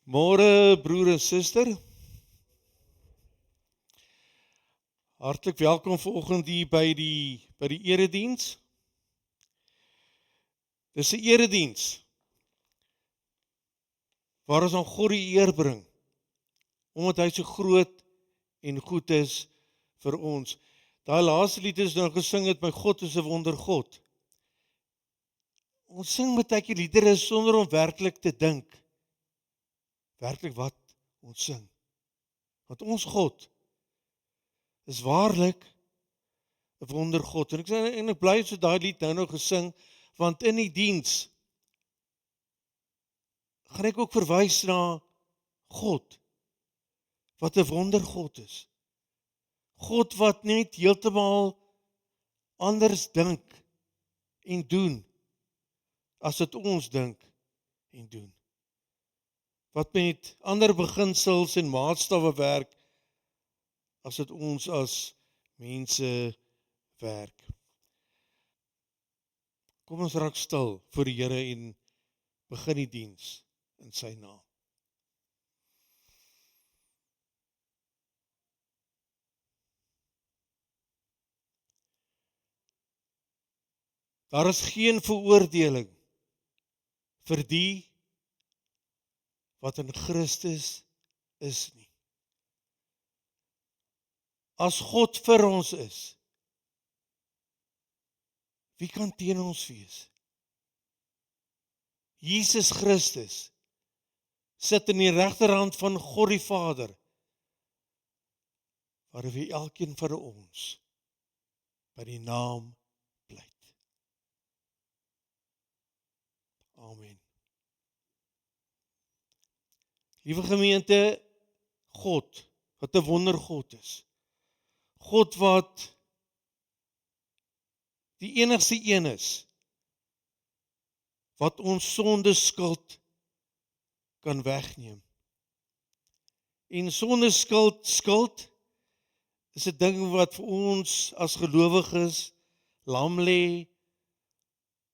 Môre broer en suster. Hartlik welkom vanoggend hier by die erediens. Dis 'n erediens waar ons aan God die eer bring, omdat hy so groot en goed is vir ons. Daai laaste lied is nou gesing het, my God is 'n wondergod. Ons sing baie keer liedere sonder om werklik te dink. Werklik wat ons sing. Want ons God is waarlik 'n wondergod. En ek bly so daai lied nou gesing, want in die diens gaan ek ook verwys na God, wat 'n wondergod is. God wat net heeltemal anders dink en doen, as wat ons dink en doen. Wat met ander beginsels en maatstawwe werk, as dit ons as mense werk. Kom ons raak stil voor die Here en begin die diens in sy naam. Daar is geen veroordeling vir die wat in Christus is nie. As God vir ons is, wie kan teen ons wees? Jesus Christus sit in die regterhand van God die Vader, waar wie elkeen van ons by die naam pleit. Amen. Liewe gemeente, God, wat 'n wondergod is. God wat die enigste een is, wat ons sonde skuld kan wegneem. En sonde skuld is 'n ding wat vir ons as gelowiges lam lê,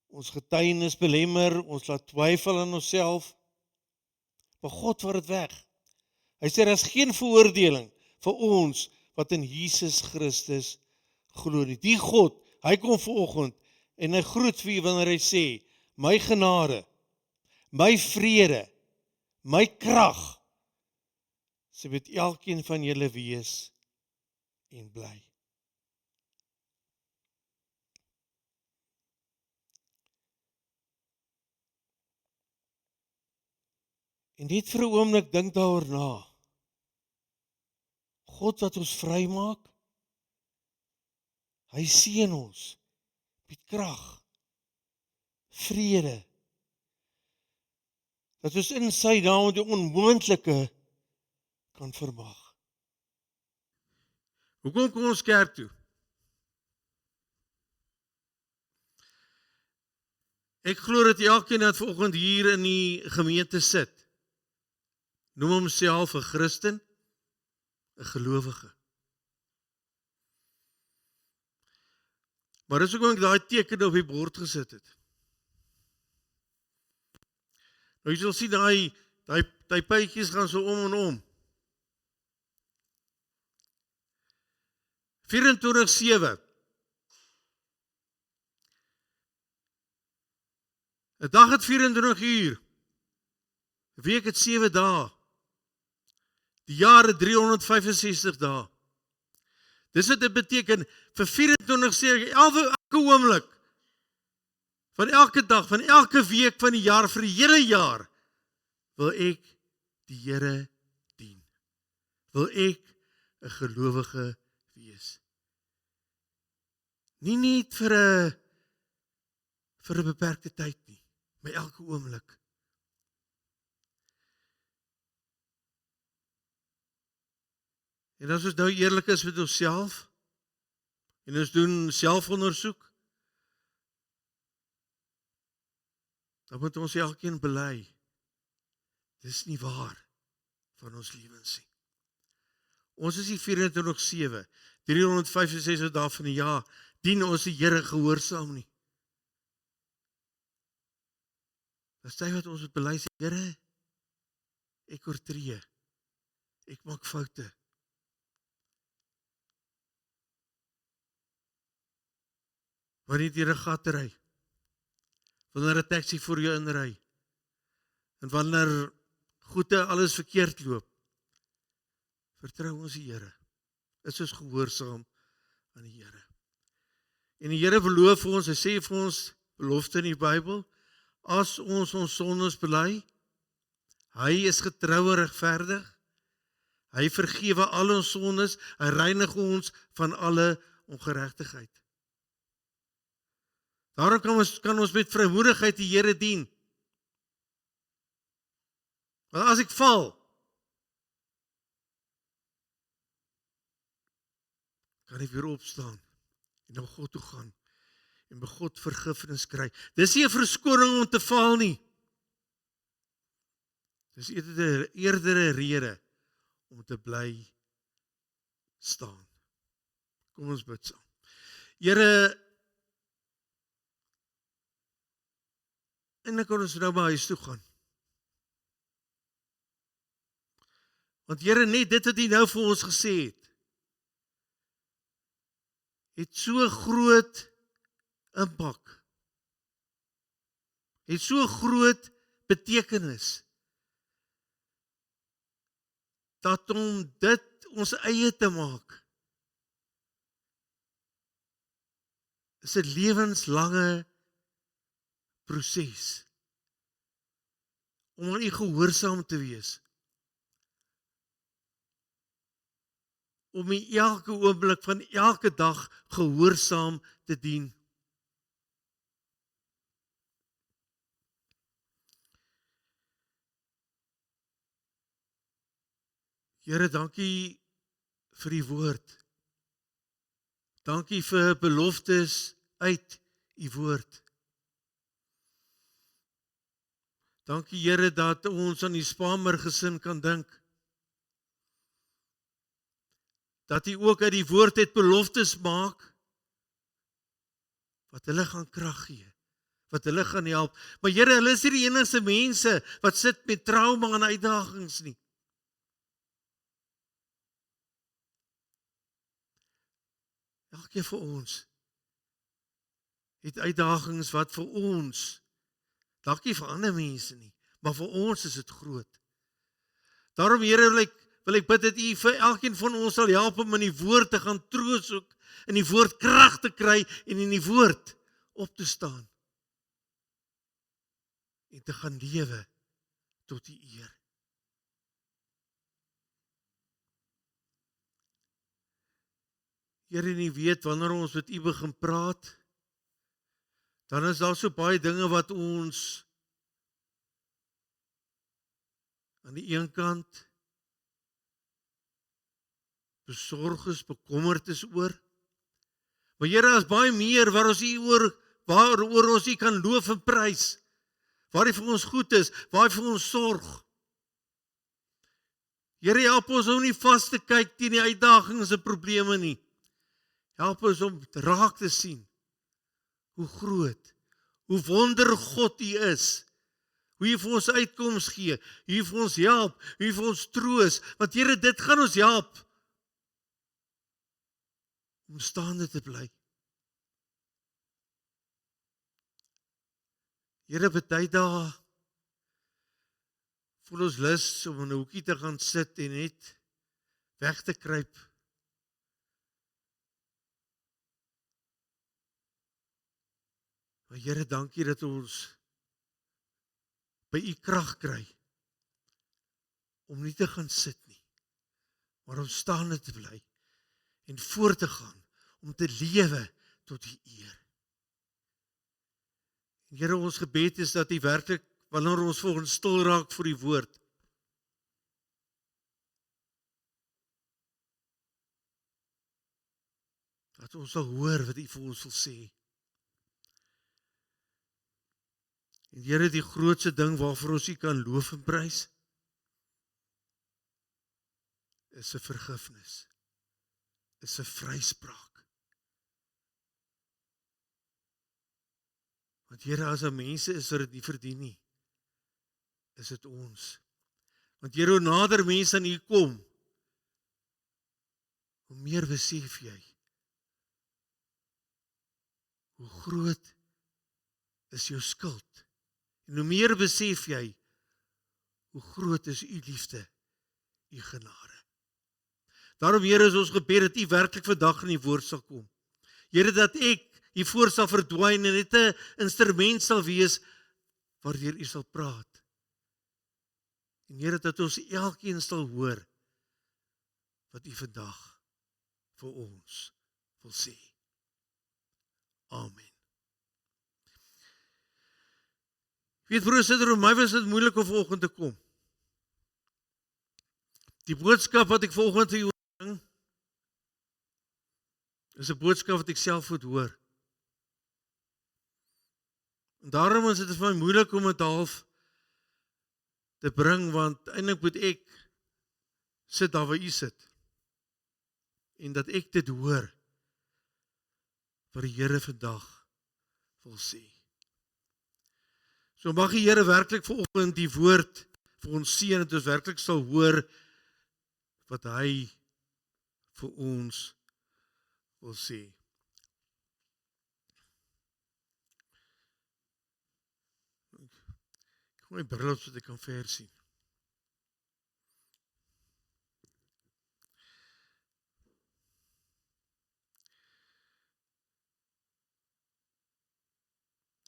ons getuienis belemmer, ons laat twyfel aan onsself. Maar God vat dit weg. Hy sê, daar is geen veroordeling vir ons wat in Jesus Christus glo nie. Die God, hy kom vanoggend en hy groet vir u wanneer hy sê, my genade, my vrede, my krag, sê met elkeen van julle wees en bly. En net vir 'n oomblik dink daaroor na. God wat ons vrymaak, hy seën ons met krag, vrede, dat ons in sy naam die onmoontlike kan vermag. Hoekom kom ons kerk toe? Ek glo dat elkeen wat vanoggend hier in die gemeente sit, noem homself 'n Christen, 'n gelowige. Maar dis hoekom ek daai teken op die bord gesit het. Nou jy sal sien daai pypies gaan so om en om. 24/7. 'n dag het 24 uur. 'n week het 7 dae. Die jaar het 365 dae. Dis wat dit beteken vir 24/7, elke oomblik, van elke dag, van elke week van die jaar, vir die hele jaar, wil ek die Here dien. Wil ek 'n gelowige wees. Nie net vir 'n beperkte tyd nie, maar elke oomblik. En as ons nou eerlik is met onsself, en ons doen selfondersoek, dan moet ons elkeen bely, dis nie waar van ons lewens nie. Ons is nie 24/7, 365 dae van die jaar, dien ons die Here gehoorsaam nie. Dis tyd wat ons het bely, sê, Here, Ek oortree. Ek maak foute. Wanneer jy 'n gat ry, wanneer 'n taxi voor jou inry, en wanneer goede alles verkeerd loop, vertrou ons die Here. Is ons gehoorsaam aan die Here. En die Here beloof vir ons, hy sê vir ons, belofte in die Bybel, as ons sondes bely, hy is getrou en regverdig, hy vergewe al ons sondes, hy reinig ons van alle ongeregtigheid. Daarom kan ons met vrymoedigheid die Here dien. Want as ek val, kan ek weer opstaan en na God toe gaan en by God vergifnis kry. Dis nie 'n verskoning om te val nie. Dis eerder 'n rede om te bly staan. Kom ons bid saam. Here, en dan kan ons nou by huis toe gaan. Want Here, net dit wat U nou vir ons gesê het so groot impak. Het so groot betekenis, dat om dit ons eie te maak, is 'n lewenslange proses. Om aan U gehoorsaam te wees. Om in elke oomblik van elke dag gehoorsaam te dien. Here, dankie vir die woord. Dankie vir beloftes uit U woord. Dankie Here dat ons aan die Spamer gesin kan dink. Dat U ook uit die woord het beloftes maak, wat hulle gaan krag gee, wat hulle gaan help. Maar Here, hulle is nie die enigste mense wat sit met trauma en uitdagings nie. Elkeen vir ons het uitdagings wat vir ons, dalk nie vir ander mense nie, maar vir ons is dit groot. Daarom Here, wil ek bid dat U vir elkeen van ons sal help om in die woord te gaan troos soek, in die woord krag te kry en in die woord op te staan. En te gaan lewe tot U eer. Here, en U weet wanneer ons met U begin praat, dan is daar so baie dinge wat ons aan die een kant besorg is, bekommerd is oor. Maar Here, is baie meer waaroor ons U kan loof en prys. Waar U vir ons goed is, waar U vir ons sorg. Here, help ons om nie vas te kyk teen die uitdagings en probleme nie. Help ons om raak te sien hoe groot, hoe wonder God U is. Hoe U vir ons uitkoms gee, hoe U vir ons help, hoe U vir ons troos. Want Here, dit gaan ons help om staande te bly. Here, baie dae voel ons lus om in 'n hoekie te gaan sit en net weg te kruip. Maar Here, dankie dat ons by U krag kry om nie te gaan sit nie, maar om staande te bly en voort te gaan om te lewe tot U eer. En Here, ons gebed is dat U werklik, wanneer ons vir ons stil raak vir die woord, dat ons sal hoor wat U vir ons wil sê. En Here, die grootste ding waarvoor ons U kan loof en prys, is 'n vergifnis, is 'n vryspraak. Want Here, as daar mense is wat dit nie verdien nie, is dit ons. Want Here, hoe nader mense aan U kom, hoe meer besef jy, hoe groot is jou skuld. En hoe meer besef jy, hoe groot is U liefde, U genade. Daarom, Here, is ons gebed dat U werklik vandag in die woord sal kom. Here, dat ek hiervoor sal verdwyn en net 'n instrument sal wees waardeur U sal praat. En Here, dat ons elkeen sal hoor wat U vandag vir ons wil sê. Amen. Weet broers, vir my was dit moeilik om vanoggend te kom. Die boodskap wat ek vanoggend vir julle bring, is 'n boodskap wat ek self moet hoor. En daarom is dit vir my moeilik om dit half te bring, want eintlik moet ek sit daar waar U sit. En dat ek dit hoor wat die Here vandag wil sê. So mag die Here werklik vanoggend die woord vir ons seën, dat ons werklik sal hoor wat hy vir ons wil sê. Ek gooi my bril op sodat ek kan ver sien.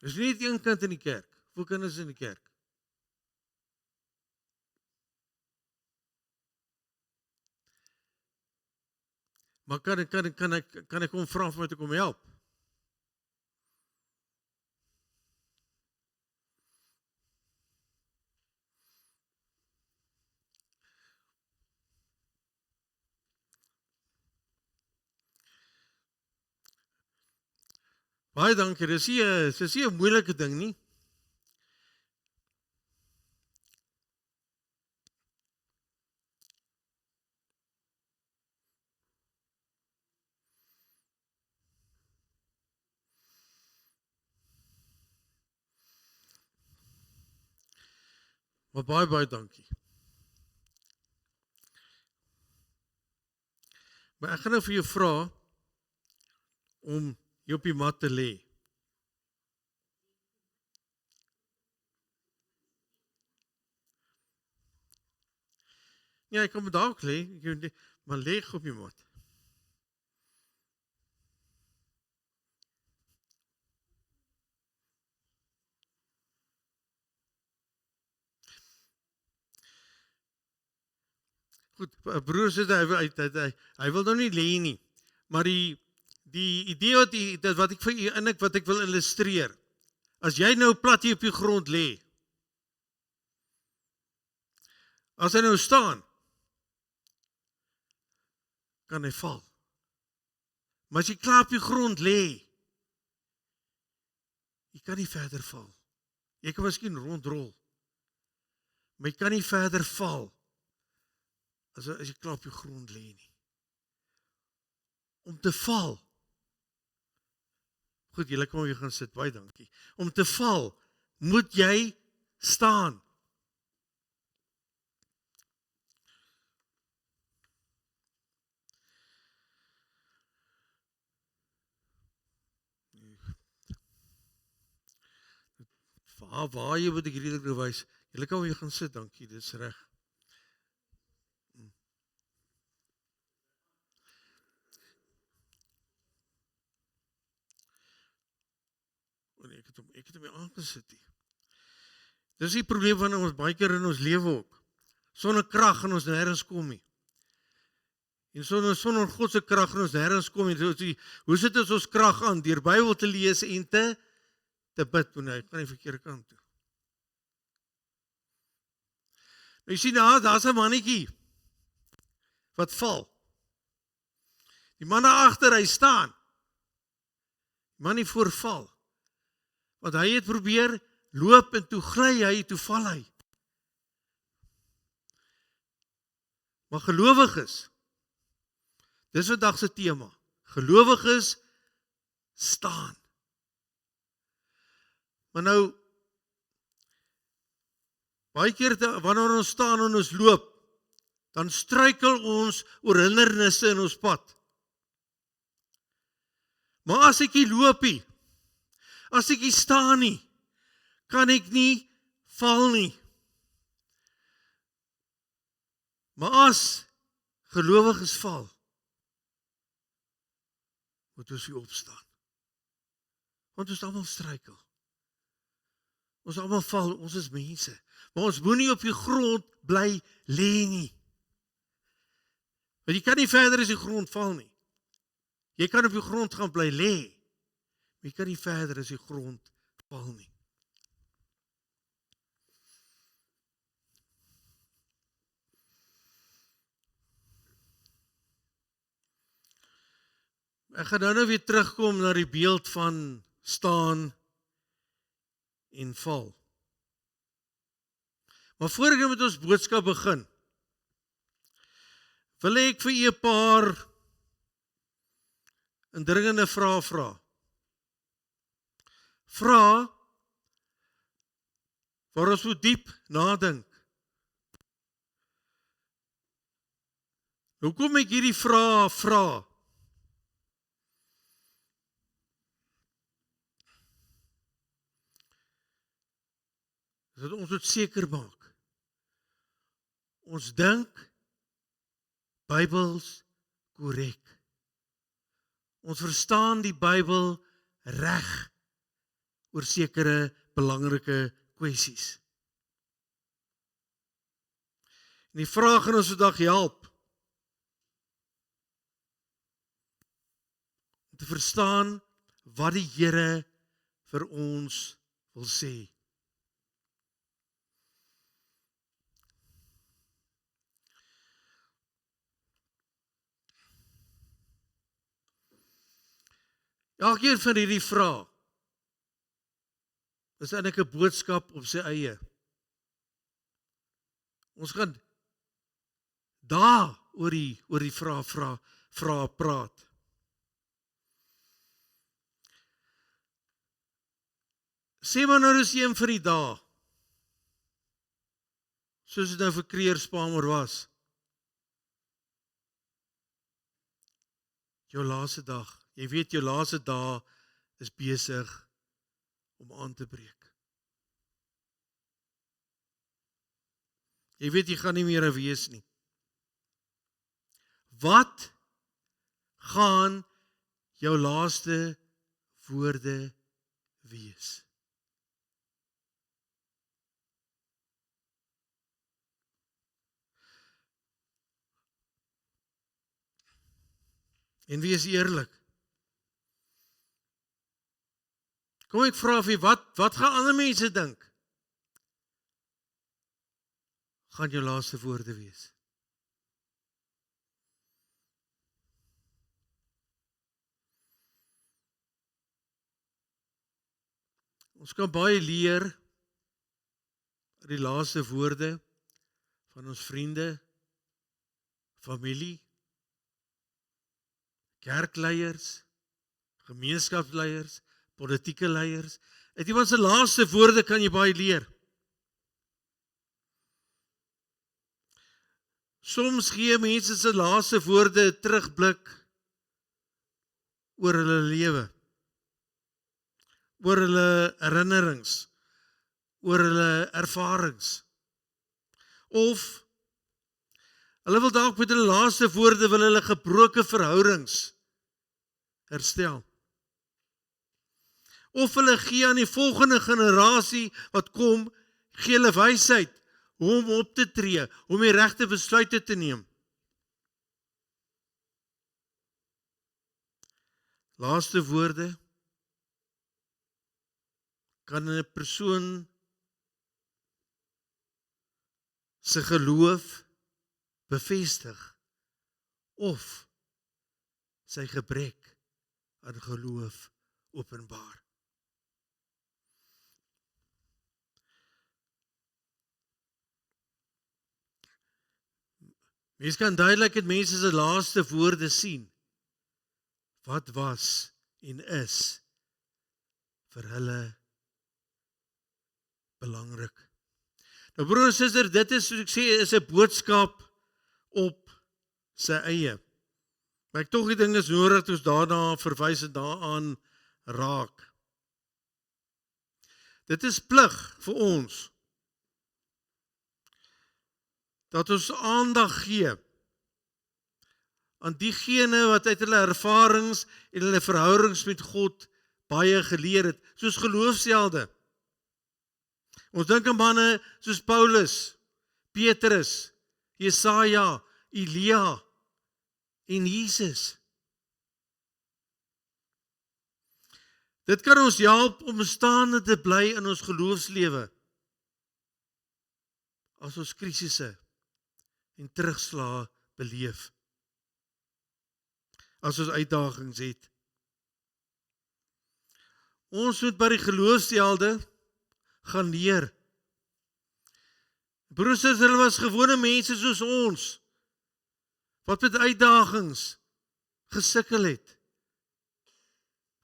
Is nie net een kant in die kerk. Hoeveel kinders in die kerk? Maar kan ek hom vra om my te kom help? Baie dankie, dis nie 'n moeilike ding nie. Maar baie dankie. Maar ek gaan nou vir jou vra om jy op die mat te lê. Ja, ek kom daar ook lê, maar lê op die mat. Goed, broer sê hy wil nou nie lê nie, maar die idee wat ek vir u wat ek wil illustreer, as jy nou plat hier op die grond lê, as hy nou staan, kan hy val. Maar as jy klaar op die grond lê, jy kan nie verder val. Jy kan miskien rondrol, maar jy kan nie verder val, as jy klaar op die grond lê nie. Om te val, goed, julle kan weer gaan sit, baie dankie. Om te val, moet jy staan. Waar jy moet ek hierdie wys, julle kan weer gaan sit, dankie, dit is reg. Ek het hom aangesit hier. Dis die probleem van ons baie keer in ons lewe ook. Sonder krag gaan ons nêrens kom nie. En sonder God se krag gaan ons nêrens kom nie. Hoe sit ons krag aan? Deur Bybel te lees en te bid. Nee, ek gaan die verkeerde kant toe. Nou, jy sien daar's 'n mannetjie wat val. Die man daar agter, hy staan. Die man nie voorval. Want hy het probeer loop en toe gly hy, toe val hy. Maar gelowiges, dis vandag se tema. Gelowiges staan. Maar nou, Baie keer wanneer ons staan en ons loop, dan struikel ons oor hindernisse in ons pad. Maar as ek nie loop nie, as ek nie staan nie, kan ek nie val nie. Maar as gelowiges val, moet ons weer opstaan. Want ons almal struikel. Ons almal val, ons is mense. Maar ons moenie op die grond bly lê nie. Want jy kan nie verder as die grond val nie. Jy kan op die grond gaan bly lê, maar jy kan nie verder as die grond val nie. Ek gaan nou weer terugkom na die beeld van staan en val. Maar voor ek met ons boodskap begin, wil ek vir u 'n paar indringende vrae vra. Vrae waar ons moet diep nadink. Hoekom ek hierdie vrae vra? Dat ons moet seker maak. Ons dink Bybels korrek. Ons verstaan die Bybel reg oor sekere belangrike kwessies. En die vraag gaan ons vandag help om te verstaan wat die Here vir ons wil sê. Elkeen van hierdie vrae is eintlik 'n boodskap op sy eie. Ons gaan daar oor die vrae praat. Sê maar nou dis een vir die dae, soos dit nou vir Kreerspamer was. Jou laaste dag. Jy weet, jou laaste dae is besig om aan te breek. Jy weet, jy gaan nie meer wees nie. Wat gaan jou laaste woorde wees? En wees eerlik. Kom ek vra vir wat gaan ander mense dink? Gaan jou laaste woorde wees? Ons kan baie leer uit die laaste woorde van ons vriende, familie, kerkleiers, gemeenskapsleiers, politieke leiers. Uit iemand se laaste woorde kan jy baie leer. Soms gee mense se laaste woorde 'n terugblik oor hulle lewe, oor hulle herinnerings, oor hulle ervarings. Of hulle wil dalk met hulle laaste woorde wil hulle gebroke verhoudings herstel. Of hulle gee aan die volgende generasie wat kom, gee hulle wysheid hoe om op te tree, om die regte besluite te neem. Laaste woorde kan 'n persoon se geloof bevestig of sy gebrek aan geloof openbaar. Mens kan duidelik in mense se laaste woorde sien wat was en is vir hulle belangrik. Nou broer en suster, dit is, soos ek sê, is 'n boodskap op sy eie. Maar ek tog die ding is nodig dat ons daarna verwys en daaraan raak. Dit is plig vir ons dat ons aandag gee aan diegene wat uit hulle ervarings en hulle verhoudings met God baie geleer het, soos geloofshelde. Ons dink aan manne soos Paulus, Petrus, Jesaja, Elia en Jesus. Dit kan ons help om staande te bly in ons geloofslewe as ons krisisse en terugslae beleef. As ons uitdagings het. Ons moet by die geloofshelde gaan leer. Broers, hulle was gewone mense soos ons, wat met uitdagings gesukkel het,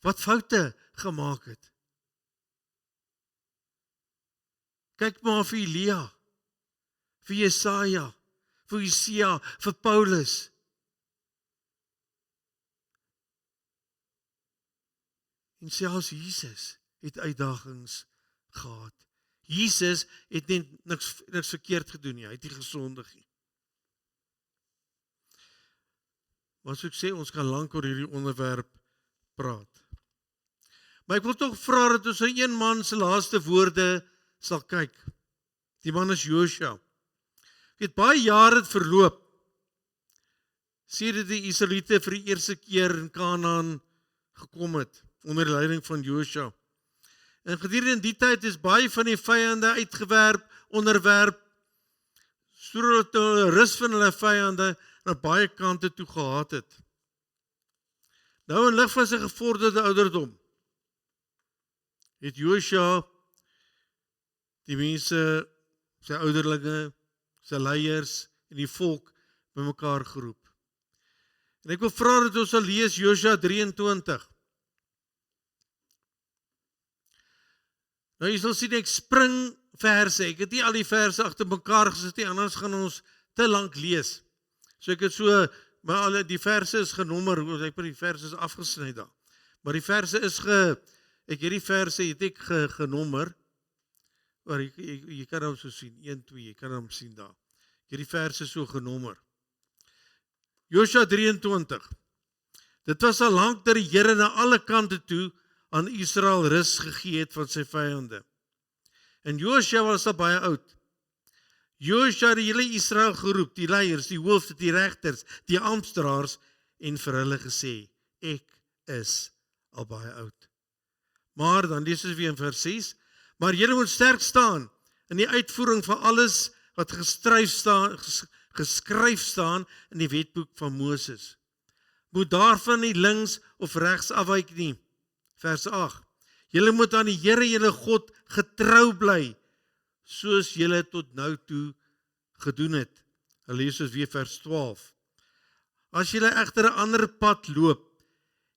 wat foute gemaak het. Kyk maar vir Elia, vir Jesaja, vir Hosea, vir Paulus. En selfs Jesus het uitdagings gehad. Jesus het net niks verkeerd gedoen nie, hy het nie gesondig nie. Maar soos ek sê, ons kan lank oor hierdie onderwerp praat. Maar ek wil tog vra dat ons aan een man se laaste woorde sal kyk. Die man is Josua. Ek het baie jare het verloop, sedert die Israeliete vir die eerste keer in Kanaan gekom het, onder die leiding van Josua. En gedurende die tyd is baie van die vyande uitgewerp, onderwerp, sodat hulle rus van hulle vyande na baie kante toe gehad het. Nou in lig van sy gevorderde ouderdom, het Josua die mense, sy ouderlinge, sy leiers en die volk bymekaar geroep. En ek wil vra dat ons sal lees Josua 23. Nou jy sal sien, ek spring verse, ek het nie al die verse agter mekaar gesit nie, anders gaan ons te lank lees. So ek het so, maar al die verse is genommer, ek het die verse is afgesny daar. Maar die verse is ek het die verse het ek genommer, maar jy kan hom so sien, 1, 2, jy kan hom sien daar. Ek het die verse so genommer. Josua 23. Dit was al lank dat die Here na alle kante toe aan Israel rus gegee het van sy vyande. En Josua was al baie oud. Josua het die hele Israel geroep, die leiers, die hoofde, die regters, die amptenare en vir hulle gesê, ek is al baie oud. Maar dan lees ons weer in vers 6, maar julle moet sterk staan in die uitvoering van alles wat geskryf staan in die wetboek van Moses. Moet daarvan nie links of regs afwyk nie. Vers 8. Julle moet aan die Here julle God getrou bly, soos julle tot nou toe gedoen het. Lees ons weer vers 12. As julle egter 'n ander pad loop,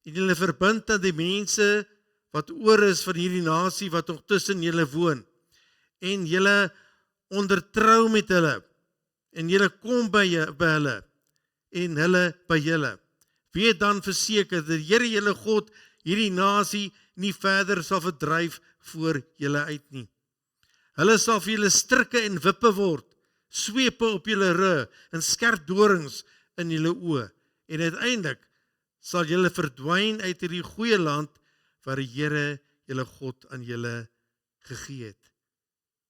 en julle verbind aan die mense wat oor is van hierdie nasie wat nog tussen julle woon, en julle ondertrou met hulle, en julle kom by hulle, en hulle by julle, weet dan verseker dat die Here julle God hierdie nasie nie verder sal verdryf voor julle uit nie. Hulle sal vir julle strikke en wippe word, swepe op julle rug en skerp dorings in julle oë. En uiteindelik sal julle verdwyn uit hierdie goeie land waar die Here julle God aan julle gegee het.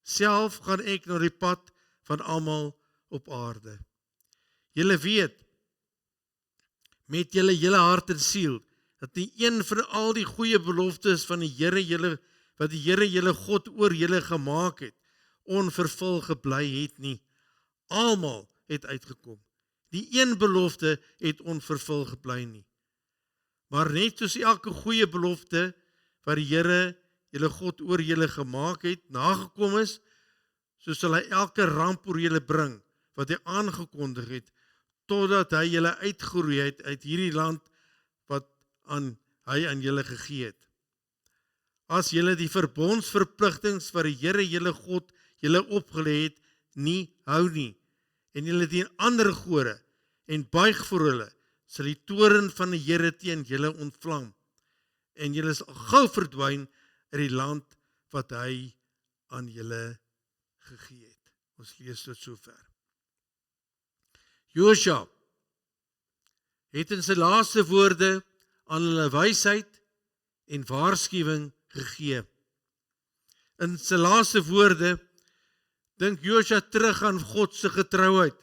Self gaan ek na die pad van almal op aarde. Julle weet met julle hele hart en siel dat nie een van al die goeie beloftes van die Here julle wat die Here julle God oor julle gemaak het, onvervul gebly het nie. Almal het uitgekom. Die een belofte het onvervul gebly nie. Maar net soos elke goeie belofte wat die Here julle God oor julle gemaak het, nagekom is, so sal hy elke ramp oor julle bring wat hy aangekondig het, totdat hy julle uitgeroei het uit hierdie land wat hy aan julle gegee het. As julle die verbondsverpligtings wat die Here julle God julle opgelê het, nie hou nie, en julle dien ander gode, en buig voor hulle, sal die toorn van die Here teen julle ontvlam, en julle sal gou verdwyn uit die land wat hy aan julle gegee het. Ons lees tot sover. Josua het in sy laaste woorde aan hulle wysheid en waarskuwing gegee. In sy laaste woorde dink Josua terug aan God se getrouheid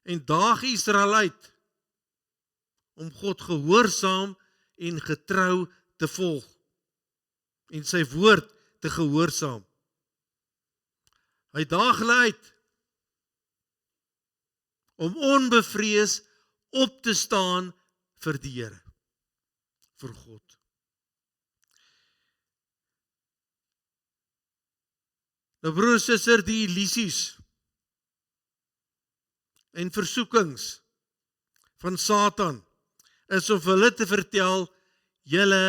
en daag Israel uit om God gehoorsaam en getrou te volg en sy woord te gehoorsaam. Hy daag hulle uit om onbevrees op te staan vir die Here, vir God. Nou broers en susters, die illusies en versoekings van Satan is om hulle te vertel, julle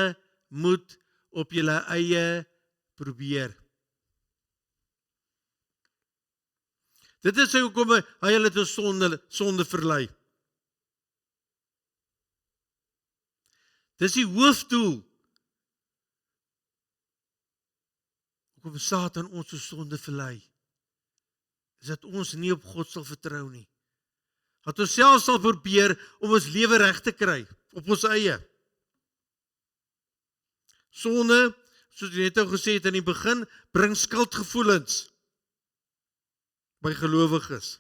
moet op julle eie probeer. Dit is hoekom hy hulle tot sonde verlei. Dis die hoofdoel. Hoekom Satan ons tot sonde verlei, is dat ons nie op God sal vertrou nie. Dat ons self sal probeer om ons lewe reg te kry, op ons eie. Sonde, soos jy net al gesê het in die begin, bring skuldgevoelens by gelowiges.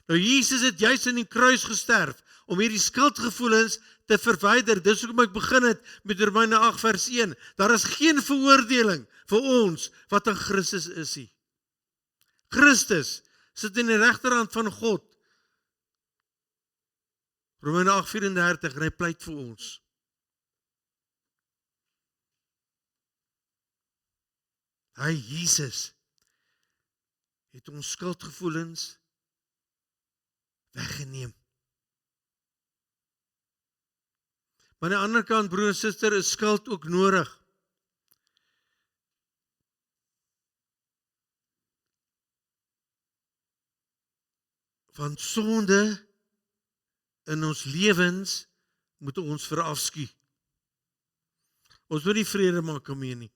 Nou Jesus het juis in die kruis gesterf om hierdie skuldgevoelens te verwyder. Dis hoekom ek begin het met Romeine 8 vers 1. Daar is geen veroordeling vir ons wat in Christus is nie. Christus sit in die regterhand van God. Romeine 8:34 en hy pleit vir ons. Hy, Jesus, het ons skuldgevoelens weggeneem. Maar aan die ander kant, broer en suster, is skuld ook nodig. Want sonde in ons lewens moet ons verafskuw. Ons moet nie vrede maak daarmee nie.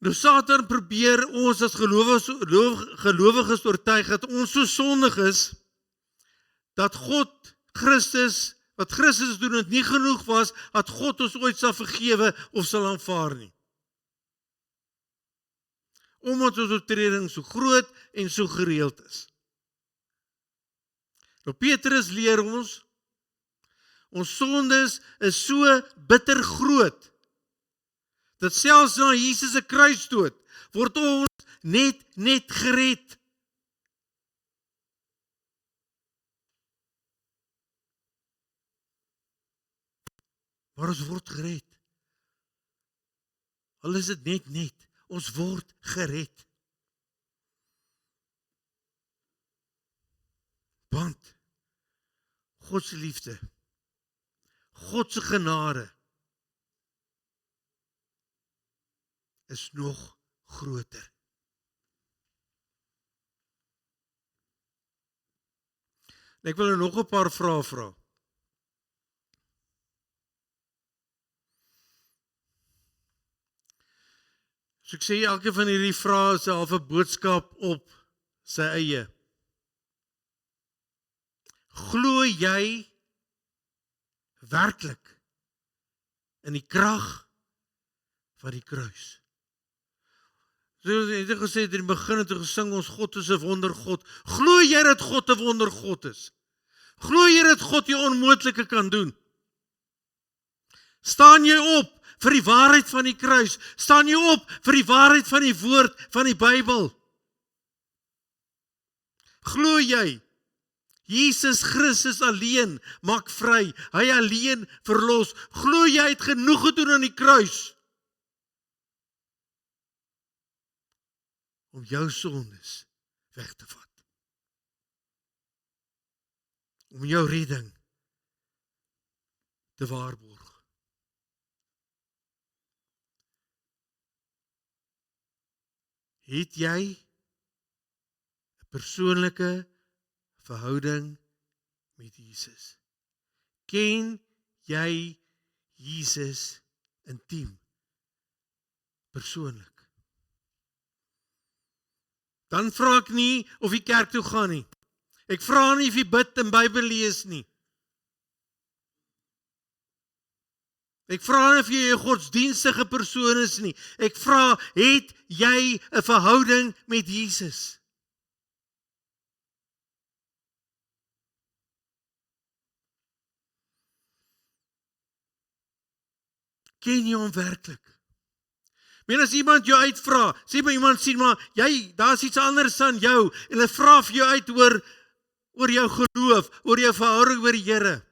Nou Satan probeer ons as gelowiges oortuig dat ons so sondig is, dat God, Christus, wat Christus doen het nie genoeg was, dat God ons ooit sal vergewe of sal aanvaar nie. Omdat ons oortreding so groot en so gereeld is. Nou Petrus leer ons sondes is so bitter groot, dat selfs na Jesus se kruisdood word ons net gered. Maar ons word gered. Al is dit net, ons word gered. Want God se liefde, God se genade is nog groter. En ek wil nog 'n paar vrae vra. So ek sê elke van hierdie vrae is 'n halfe boodskap op sy eie. Glo jy werklik in die krag van die kruis? Soos jy het gesê in die begin het gesing ons God is 'n wondergod. Glo jy dat God 'n wondergod is? Glo jy dat God die onmoontlike kan doen? Staan jy op vir die waarheid van die kruis? Staan jy op vir die waarheid van die woord van die Bybel? Glo jy Jesus Christus alleen maak vry, hy alleen verlos? Glo jy het genoeg gedoen aan die kruis om jou sondes weg te vat? Om jou redding te waarborg? Het jy 'n persoonlike verhouding met Jesus? Ken jy Jesus intiem, persoonlik? Dan vra ek nie of jy kerk toe gaan nie. Ek vra nie of jy bid en Bybel lees nie. Ek vra nie of jy 'n godsdienstige persoon is nie. Ek vra, het jy 'n verhouding met Jesus? Ken jy hom werklik? Men as iemand jou uitvra, sê maar iemand sien maar, daar's iets anders aan jou, en hulle vra vir jou uit oor jou geloof, oor jou verhouding met die Here.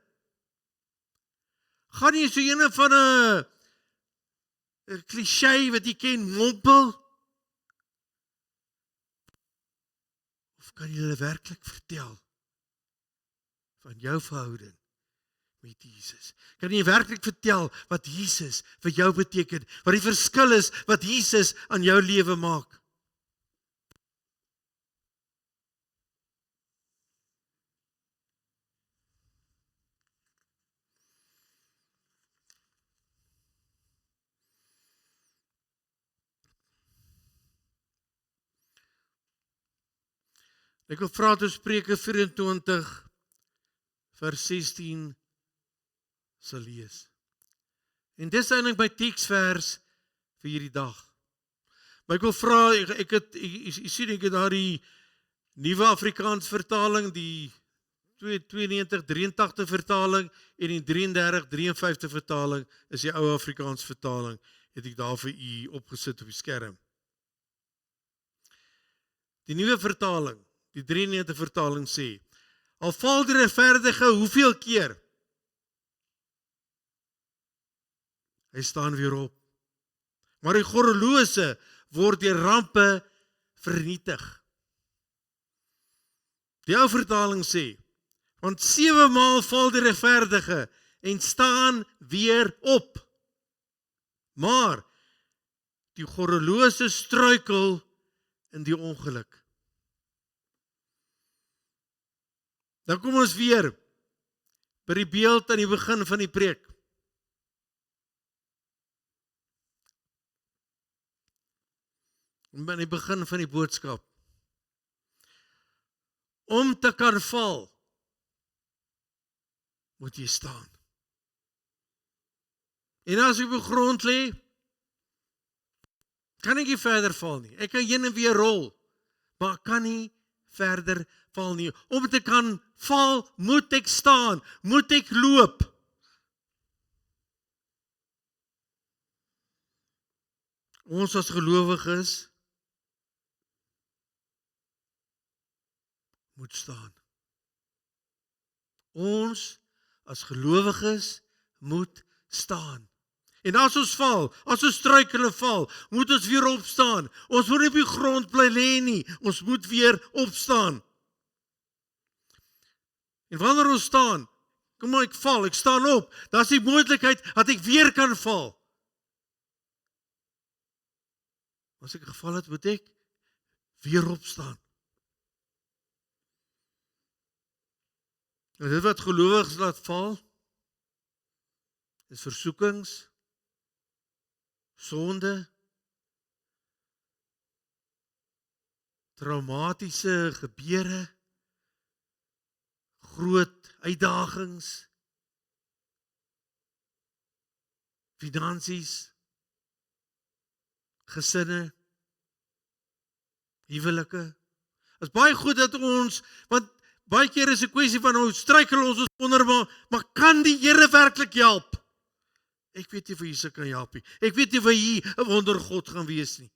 Gaan jy so ene van 'n cliché wat jy ken, mompel? Of kan jy hulle werklik vertel van jou verhouding met Jesus? Kan jy werklik vertel wat Jesus vir jou beteken? Wat die verskil is wat Jesus aan jou lewe maak? Ek wil vra toe Spreuke 24 vers 16 sal lees. En dis eintlik my teksvers vir hierdie dag. Maar ek wil vra, ek sien ek het daar die nuwe Afrikaans vertaling, die 92-83 vertaling en die 33-53 vertaling is die ou Afrikaans vertaling, het ek daar vir u opgesit op die skerm. Die nuwe vertaling, die 93 vertaling sê, al val die regverdige hoeveel keer? Hy staan weer op. Maar die goddelose word deur rampe vernietig. Die ou vertaling sê, want 7 maal val die regverdige en staan weer op. Maar die goddelose struikel in die ongeluk. Dan kom ons weer by die beeld aan die begin van die preek. By die begin van die boodskap. Om te kan val, moet jy staan. En as ek op die grond lê, kan ek nie verder val nie. Ek kan heen en weer rol, maar ek kan nie verder val nie. Om te kan val, moet ek staan, moet ek loop. Ons as gelowiges moet staan. Ons as gelowiges moet staan. En as ons val, as ons struikel en val, moet ons weer opstaan. Ons moet nie op die grond bly lê nie. Ons moet weer opstaan. En wanneer ons staan, kom maar ek val, ek staan op, dan is die moontlikheid dat ek weer kan val. As ek geval het, moet ek weer opstaan. En dit wat gelowiges laat val, is versoekings, sonde, traumatiese gebeure, groot uitdagings, finansies, gesinne, huwelike. Dit is baie goed dat ons, want baie keer is 'n kwessie van ons struikel ons onder, maar kan die Here werklik help? Ek weet nie of hy se kan help nie. Ek weet nie of hy 'n wondergod gaan wees nie.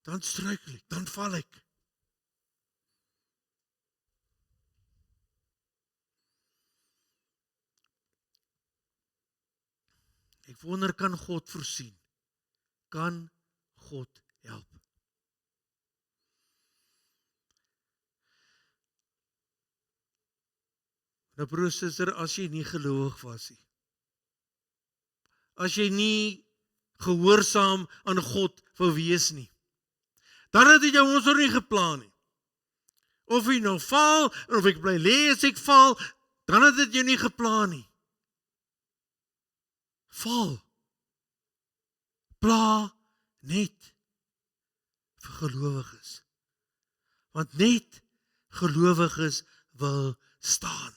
Dan struikel ek, dan val ek. Ek wonder, kan God voorsien? Kan God help? Nou broer, suster, as jy nie gelowig was nie, as jy nie gehoorsaam aan God wil wees nie. Dan het jy ons nog nie geplan nie. Of jy nou val, en of ek bly lê as ek val, dan het dit jou nie geplan nie. Val. Pla net vir gelowiges. Want net gelowiges wil staan.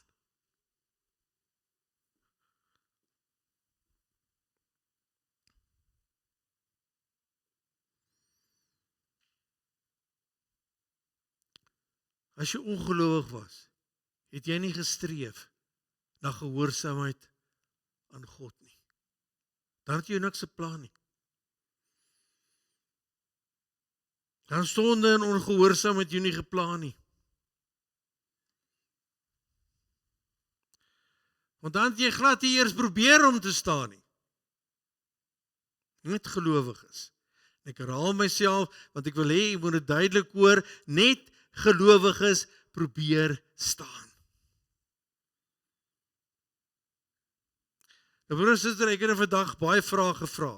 As jy ongelowig was, het jy nie gestreef na gehoorsaamheid aan God nie. Dan het jy niks geplan nie. Dan sonde en ongehoorsaamheid jy nie geplan nie. Want dan het jy glad nie eers probeer om te staan nie. Net gelowiges. Ek herhaal myself, want ek wil hê jy moet dit duidelik hoor, net gelowiges probeer staan. Nou broers en susters, ek het vandag baie vrae gevra.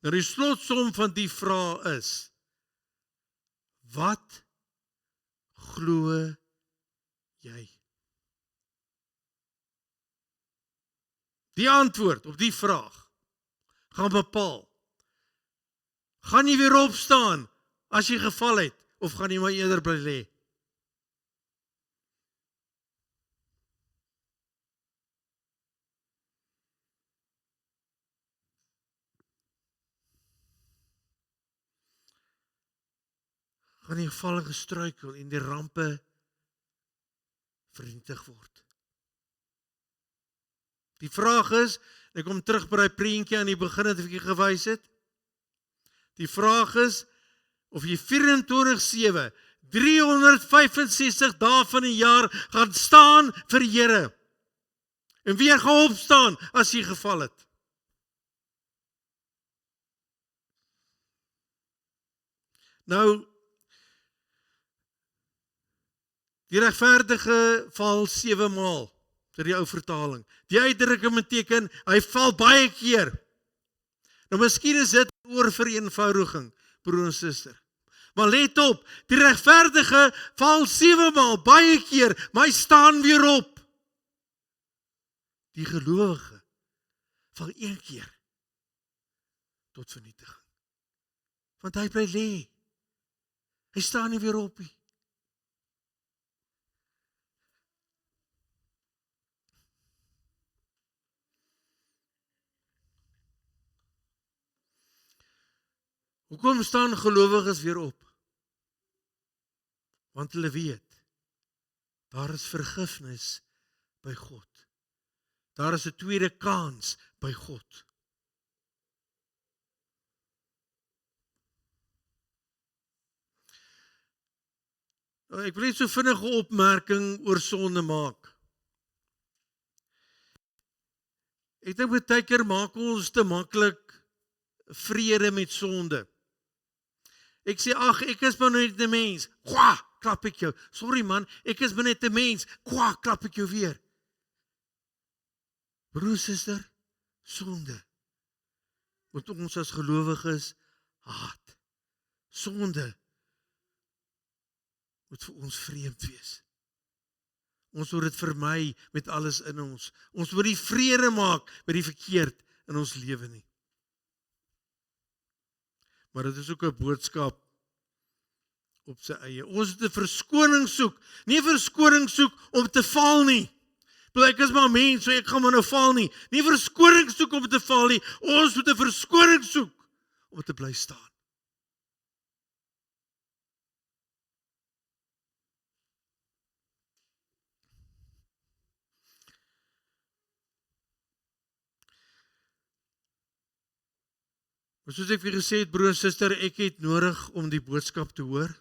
Nou die slotsom van die vraag is, wat glo jy? Die antwoord op die vraag gaan bepaal. Gaan jy weer opstaan as jy geval het, of gaan jy maar eerder bly lê? Gaan jy geval en gestruikel en die rampe vernietig word? Die vraag is, ek kom terug by die prentjie aan die begin wat ek gewys het. Die vraag is, of jy 24/7, 365 dae van die jaar gaan staan vir die Here. En weer gaan opstaan as jy geval het. Nou, die regverdige val 7 maal, vir die ou vertaling. Die uitdrukking beteken, hy val baie keer. Nou miskien is dit oor vereenvoudiging, broer en suster. Maar let op, die regverdige val 7 maal, baie keer, maar hy staan weer op. Die gelowige val 1 keer tot vernietiging. Want hy bly lê. Hy staan nie weer op nie. Hoekom staan gelowiges weer op? Want hulle weet, daar is vergifnis by God. Daar is 'n tweede kans by God. Nou, ek wil net so vinnige opmerking oor sonde maak. Ek dink baie keer maak ons te maklik vrede met sonde. Ek sê, ag, ek is maar net 'n mens. Kwa, klap ek jou. Sorry man, ek is maar net 'n mens. Kwa, klap ek jou weer. Broer, suster, sonde moet ons as gelowiges haat. Sonde moet vir ons vreemd wees. Ons moet dit vermy met alles in ons. Ons moet die vrede maak met die verkeerd in ons lewe nie. Maar dit is ook 'n boodskap op sy eie. Ons moet 'n verskoning soek. Nie 'n verskoning soek om te val nie. Ek is maar mens, so ek gaan maar nou val nie. Nie verskoning soek om te val nie. Ons moet 'n verskoning soek om te bly staan. Maar soos ek vir gesê het, broer en suster, ek het nodig om die boodskap te hoor.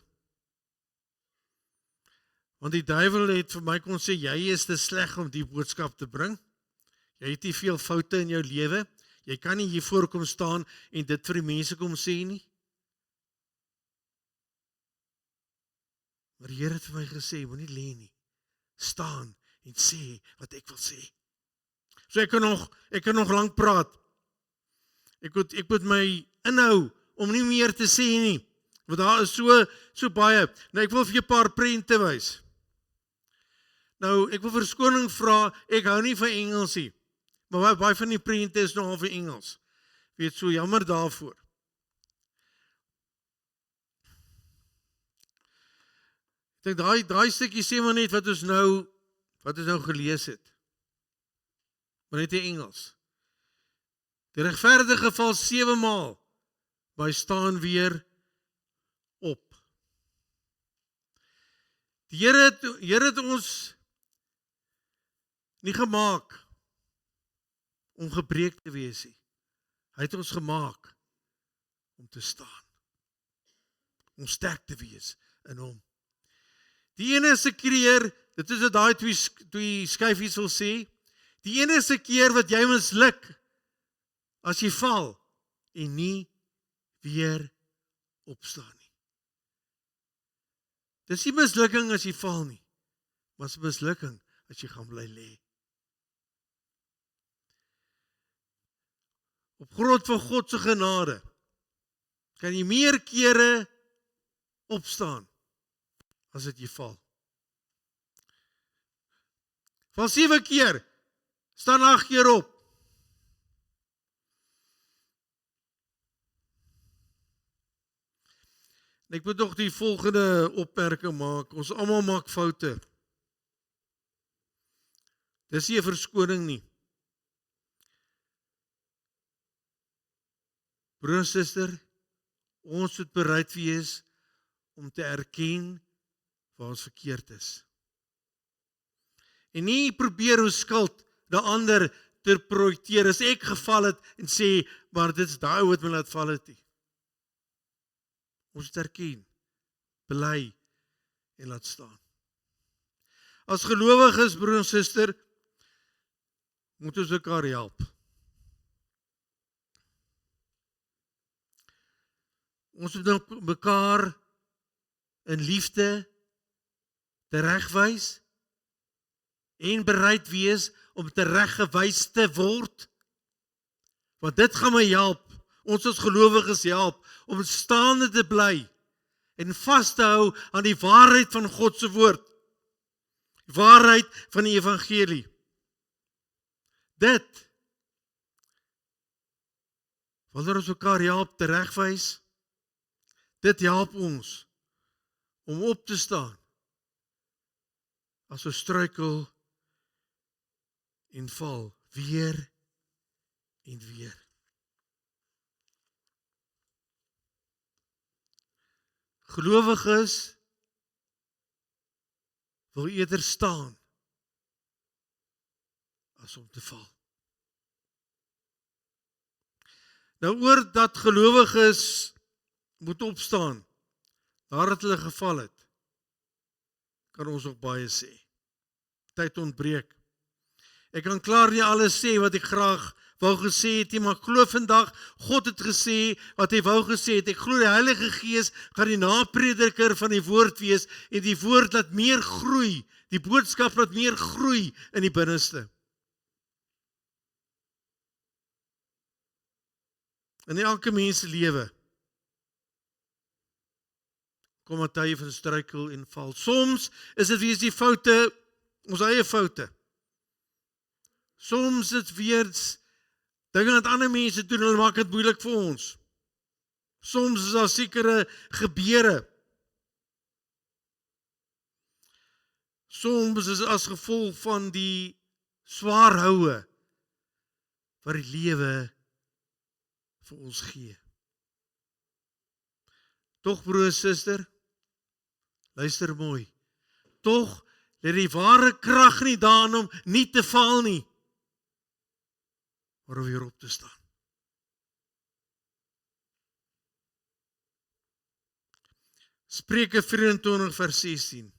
Want die duiwel het vir my kon sê, jy is te sleg om die boodskap te bring. Jy het nie veel foute in jou lewe. Jy kan nie hier voor kom staan en dit vir die mense kom sê nie. Maar die Here het vir my gesê, moenie lê nie. Staan en sê wat ek wil sê. So ek kan nog lank praat. Ek moet my inhou om nie meer te sê nie. Want daar is so baie. Nou ek wil vir jou 'n paar prente wys. Nou ek wil verskoning vra, ek hou nie van Engels nie. Maar baie van die prente is nogal vir Engels. Weet so jammer daarvoor. Ek dink daai stukkie sê maar net wat ons nou gelees het. Maar net in Engels. Die regverdige val 7 maal, maar hy staan weer op. Die Here het ons nie gemaak om gebreek te wees nie. Hy het ons gemaak om te staan. Om sterk te wees in hom. Die enigste keer, dit is wat daai twee skyfies wil sê, die enigste keer wat jy misluk, as jy val, en nie weer opstaan nie. Dis nie mislukking as jy val nie, maar is mislukking as jy gaan bly lê. Op grond van God se genade, kan jy meer kere opstaan, as dit jy val. Val 7 keer, staan 8 keer op. Ek moet nog die volgende opmerking maak. Ons almal maak foute. Dis nie 'n verskoning nie. Broer en suster, ons moet bereid wees om te erken waar ons verkeerd is. En nie probeer hoe skuld die ander te projekteer as ek geval het en sê, maar dit is daai wat my laat val het nie. Ons moet erken, bely en laat staan. As gelowiges, broer en suster, moet ons mekaar help. Ons moet mekaar in liefde teregwys en bereid wees om tereggewys te word. Want dit gaan my help, ons as gelowiges help, om staande te bly en vas te hou aan die waarheid van God se woord. Die waarheid van die evangelie. Dit, wanneer ons mekaar help teregwys, dit help ons om op te staan as ons struikel en val weer en weer. Gelowiges wil eerder staan as om te val. Nou oor dat gelowiges moet opstaan, nadat hulle geval het, kan ons ook baie sê. Tyd ontbreek. Ek kan klaar nie alles sê wat ek graag wou gesê het nie, maar ek glo vandag, God het gesê wat hy wou gesê het. Ek glo die Heilige Gees gaan die naprediker van die woord wees, en die woord laat meer groei, die boodskap laat meer groei in die binneste. In elke mens se lewe kom 'n tye van struikel en val. Soms is dit weer die foute, ons eie foute. Soms is dit weer dinge wat ander mense doen, hulle maak dit moeilik vir ons. Soms is daar sekere gebeure. Soms is dit as gevolg van die swaar houe wat die lewe vir ons gee. Tog, broer en suster, luister mooi. Tog lê die ware krag nie daarin om nie te val nie, maar om weer op te staan. Spreuke 24 vers 16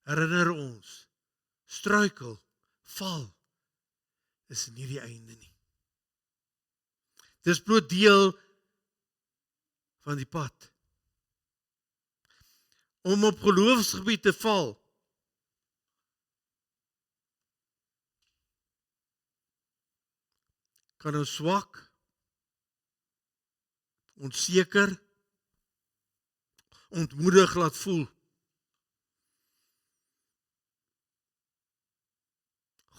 herinner ons, struikel, val, is nie die einde nie. Dis bloot deel van die pad. Om op geloofsgebied te val, kan ons swak onseker, ontmoedig laat voel.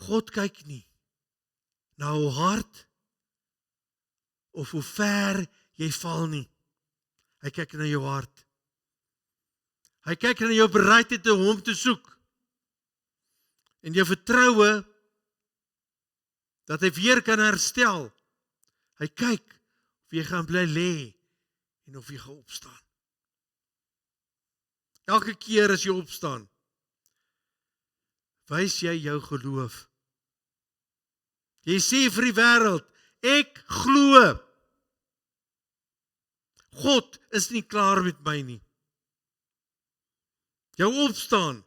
God kyk nie na hoe hard of hoe ver jy val nie. Hy kyk na jou hart. Hy kyk na jou bereidheid om hom te soek. En jou vertroue dat hy weer kan herstel. Hy kyk of jy gaan bly lê en of jy gaan opstaan. Elke keer as jy opstaan, wys jy jou geloof. Jy sê vir die wêreld, ek glo. God is nie klaar met my nie. Jou opstaan,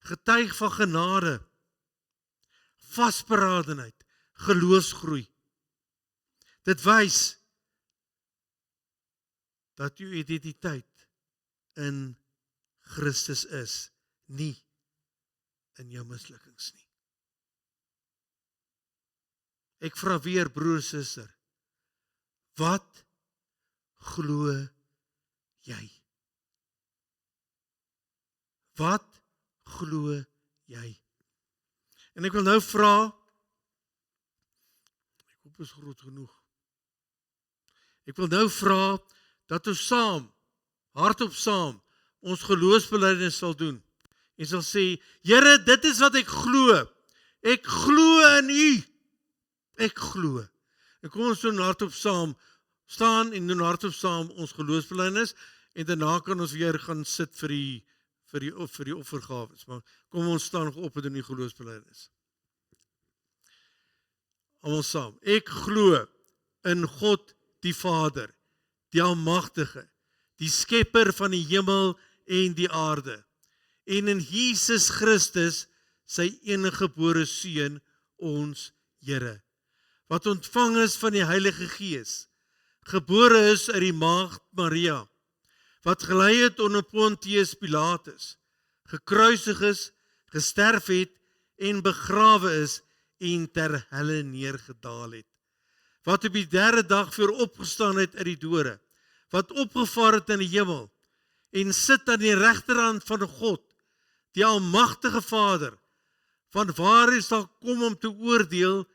getuig van genade, vasberadenheid, geloofsgroei. Dit wys dat jou identiteit in Christus is, nie in jou mislukkings nie. Ek vra weer, broer, suster, wat glo jy? Wat glo jy? En ek wil nou vra, ek hoop is groot genoeg. Ek wil nou vra dat ons saam, hardop saam, ons geloofsbelijdenis sal doen. En sal sê, Here, dit is wat ek glo. Ek glo in U. Ek glo. En kom ons doen hardop saam, staan en doen hardop saam ons geloofsbelijdenis, en daarna kan ons weer gaan sit vir die offergawes. Maar kom ons staan nog op en doen die geloofsbelijdenis. Almal saam. Ek glo in God die Vader, die Almagtige, die Skepper van die hemel en die aarde, en in Jesus Christus, sy eniggebore Seun, ons Here, wat ontvang is van die Heilige Gees, gebore is uit die maagd Maria, wat gelei het onder Pontius Pilatus, gekruisig is, gesterf het en begrawe is en ter helle neergedaal het, wat op die 3de dag weer opgestaan het uit die dode, wat opgevaar het in die hemel en sit aan die regterhand van God, die Almagtige Vader, van waar hy sal kom om te oordeel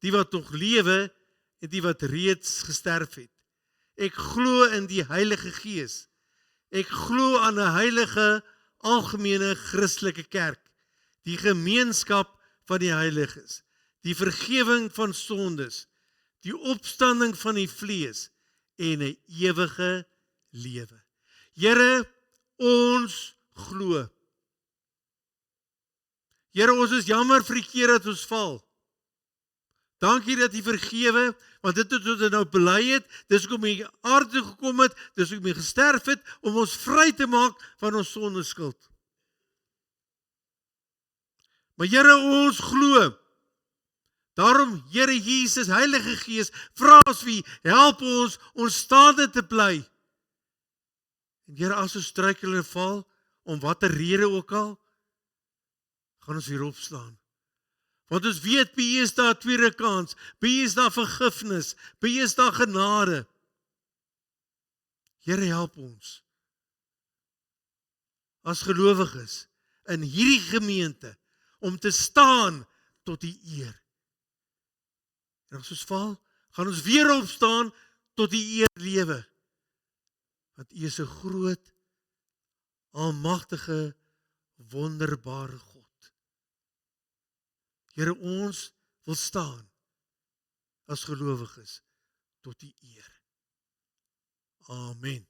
die wat nog lewe en die wat reeds gesterf het. Ek glo in die Heilige Gees. Ek glo aan 'n heilige, algemene Christelike kerk, die gemeenskap van die heiliges, die vergewing van sondes, die opstanding van die vlees en 'n ewige lewe. Here, ons glo. Here, ons is jammer vir die keer dat ons val. Dankie dat U vergewe, want dit het ons nou bely het, dis hoekom U aarde gekom het, dis hoekom U gesterf het, om ons vry te maak van ons sondeskuld. Maar Here, ons glo. Daarom, Here Jesus, Heilige Gees, vra ons vir U, help ons staande te bly. En Here, as ons struikel en val, om watter rede ook al, gaan ons weer opstaan. Want ons weet, by U is daar 'n tweede kans, by U is daar vergifnis, by U is daar genade. Here, help ons, as gelowiges, in hierdie gemeente, om te staan tot U eer. En as ons val, gaan ons weer opstaan tot U eer lewe. Want U is 'n groot, almagtige, wonderbare God. Here, ons wil staan as gelowiges tot U eer. Amen.